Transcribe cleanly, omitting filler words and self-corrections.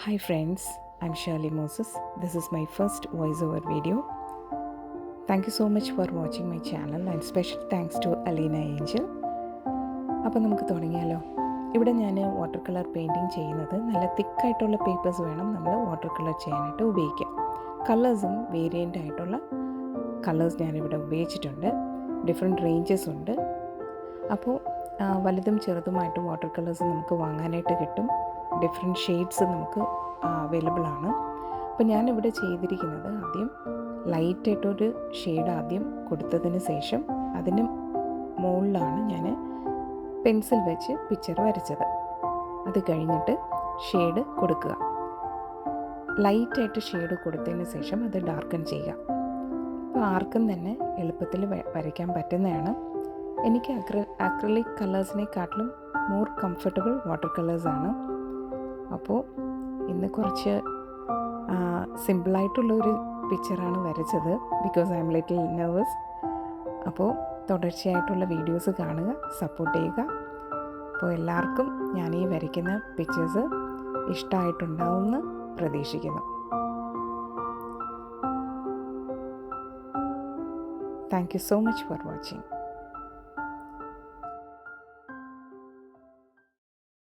Hi friends, I'm Shirley Moses. This is my first voiceover video. Thank you so much for watching my channel and special thanks to Alina Angel. അപ്പോൾ നമുക്ക് തുടങ്ങിയാലോ. ഇവിടെ ഞാൻ water colour painting ചെയ്യുന്നത് നല്ല തിക്കായിട്ടുള്ള papers വേണം നമ്മൾ വാട്ടർ കളർ ചെയ്യാനായിട്ട് ഉപയോഗിക്കാം. കളേഴ്സും വേരിയൻ്റ് ആയിട്ടുള്ള കളേഴ്സ് ഞാനിവിടെ ഉപയോഗിച്ചിട്ടുണ്ട്. ഡിഫറെൻറ്റ് റേഞ്ചസ് ഉണ്ട്. അപ്പോൾ വലുതും ചെറുതുമായിട്ട് വാട്ടർ കളേഴ്സ് നമുക്ക് വാങ്ങാനായിട്ട് കിട്ടും. ഡിഫറെൻറ്റ് ഷെയ്ഡ്സ് നമുക്ക് അവൈലബിൾ ആണ്. അപ്പോൾ ഞാനിവിടെ ചെയ്തിരിക്കുന്നത് ആദ്യം ലൈറ്റായിട്ടൊരു ഷെയ്ഡ് ആദ്യം കൊടുത്തതിന് ശേഷം അതിന് മുകളിലാണ് ഞാൻ പെൻസിൽ വെച്ച് പിക്ചർ വരച്ചത്. അത് കഴിഞ്ഞിട്ട് ഷെയ്ഡ് കൊടുക്കുക. ലൈറ്റായിട്ട് ഷെയ്ഡ് കൊടുത്തതിന് ശേഷം അത് ഡാർക്കൺ ചെയ്യുക. അപ്പോൾ ആർക്കും തന്നെ എളുപ്പത്തിൽ വരയ്ക്കാൻ പറ്റുന്നതാണ്. എനിക്ക് അക്രിലിക് കളേഴ്സിനെക്കാട്ടിലും മോർ കംഫർട്ടബിൾ വാട്ടർ കളേഴ്സാണ്. അപ്പോൾ ഇന്ന് കുറച്ച് സിമ്പിളായിട്ടുള്ളൊരു പിക്ചറാണ് വരച്ചത്, because I M little nervous. അപ്പോൾ തുടർച്ചയായിട്ടുള്ള വീഡിയോസ് കാണുക, സപ്പോർട്ട് ചെയ്യുക. അപ്പോൾ എല്ലാവർക്കും ഞാൻ ഈ വരയ്ക്കുന്ന പിക്ചേഴ്സ് ഇഷ്ടമായിട്ടുണ്ടാവുമെന്ന് പ്രതീക്ഷിക്കുന്നു. Thank you so much for watching.